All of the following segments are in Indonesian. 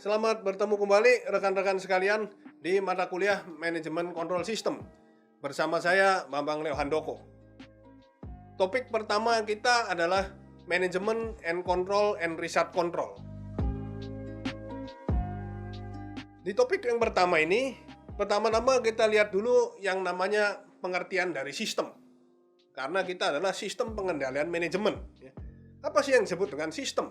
Selamat bertemu kembali rekan-rekan sekalian di mata kuliah Manajemen Kontrol Sistem. Bersama saya Bambang Leo Handoko. Topik pertama kita adalah Management and Control and Research Control. Di topik yang pertama ini, pertama-tama kita lihat dulu yang namanya pengertian dari sistem. Karena kita adalah sistem pengendalian manajemen. Apa sih yang disebut dengan sistem?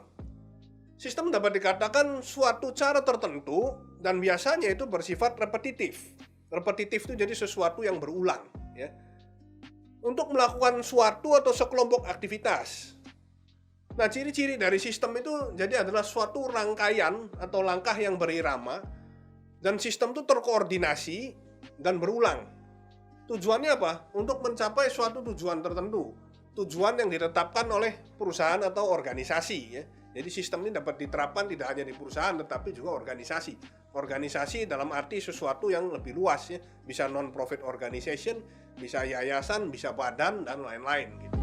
Sistem dapat dikatakan suatu cara tertentu dan biasanya itu bersifat repetitif. Repetitif itu jadi sesuatu yang berulang, ya. Untuk melakukan suatu atau sekelompok aktivitas. Nah, ciri-ciri dari sistem itu jadi adalah suatu rangkaian atau langkah yang berirama dan sistem itu terkoordinasi dan berulang. Tujuannya apa? Untuk mencapai suatu tujuan tertentu. Tujuan yang ditetapkan oleh perusahaan atau organisasi, ya. Jadi sistem ini dapat diterapkan tidak hanya di perusahaan tetapi juga organisasi. Organisasi dalam arti sesuatu yang lebih luas, ya. Bisa non-profit organization, bisa yayasan, bisa badan dan lain-lain gitu.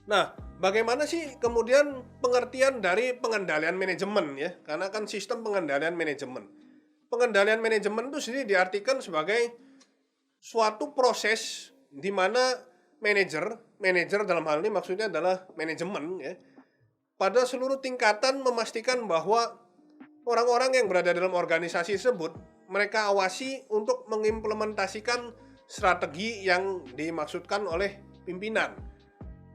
Nah, bagaimana sih kemudian pengertian dari pengendalian manajemen, ya? Karena kan sistem pengendalian manajemen. Pengendalian manajemen itu sendiri diartikan sebagai suatu proses di mana manajer dalam hal ini maksudnya adalah manajemen, ya, pada seluruh tingkatan memastikan bahwa orang-orang yang berada dalam organisasi tersebut mereka awasi untuk mengimplementasikan strategi yang dimaksudkan oleh pimpinan.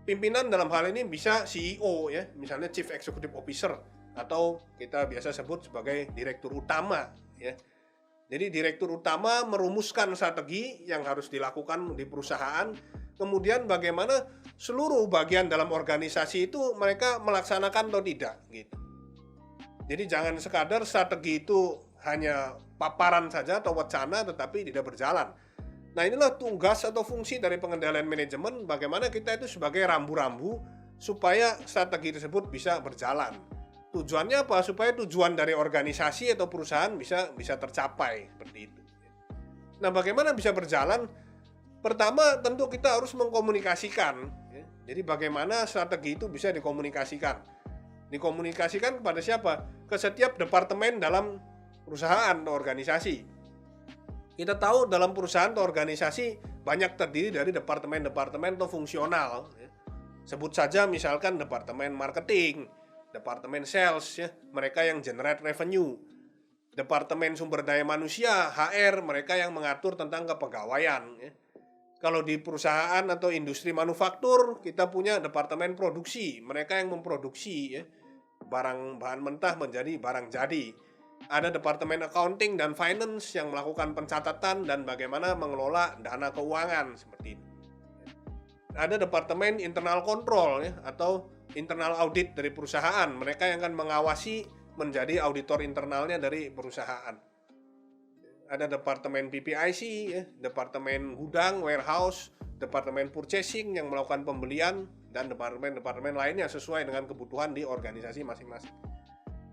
Pimpinan dalam hal ini bisa CEO, ya, misalnya Chief Executive Officer atau kita biasa sebut sebagai direktur utama, ya. Jadi direktur utama merumuskan strategi yang harus dilakukan di perusahaan. Kemudian bagaimana seluruh bagian dalam organisasi itu mereka melaksanakan atau tidak gitu. Jadi jangan sekadar strategi itu hanya paparan saja atau wacana tetapi tidak berjalan. Nah, inilah tugas atau fungsi dari pengendalian manajemen, bagaimana kita itu sebagai rambu-rambu supaya strategi tersebut bisa berjalan. Tujuannya apa? Supaya tujuan dari organisasi atau perusahaan bisa tercapai seperti itu. Nah, bagaimana bisa berjalan? Pertama, tentu kita harus mengkomunikasikan, ya. Jadi bagaimana strategi itu bisa dikomunikasikan. Dikomunikasikan kepada siapa? Ke setiap departemen dalam perusahaan atau organisasi. Kita tahu dalam perusahaan atau organisasi banyak terdiri dari departemen-departemen atau fungsional, ya. Sebut saja misalkan departemen marketing, departemen sales, ya, mereka yang generate revenue. Departemen sumber daya manusia, HR, mereka yang mengatur tentang kepegawaian, ya. Kalau di perusahaan atau industri manufaktur, kita punya departemen produksi, mereka yang memproduksi, ya, barang bahan mentah menjadi barang jadi. Ada departemen accounting dan finance yang melakukan pencatatan dan bagaimana mengelola dana keuangan seperti itu. Ada departemen internal control, ya, atau internal audit dari perusahaan, mereka yang akan mengawasi menjadi auditor internalnya dari perusahaan. Ada departemen PPIC, ya, departemen gudang, warehouse, departemen purchasing yang melakukan pembelian, dan departemen-departemen lainnya sesuai dengan kebutuhan di organisasi masing-masing.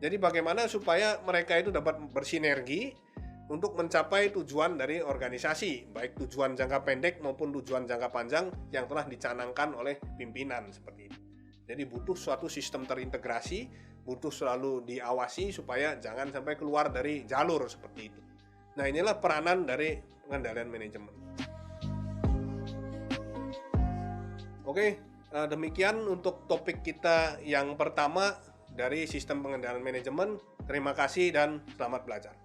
Jadi bagaimana supaya mereka itu dapat bersinergi untuk mencapai tujuan dari organisasi, baik tujuan jangka pendek maupun tujuan jangka panjang yang telah dicanangkan oleh pimpinan seperti itu. Jadi butuh suatu sistem terintegrasi, butuh selalu diawasi supaya jangan sampai keluar dari jalur seperti itu. Nah, inilah peranan dari pengendalian manajemen. Oke, demikian untuk topik kita yang pertama dari sistem pengendalian manajemen. Terima kasih dan selamat belajar.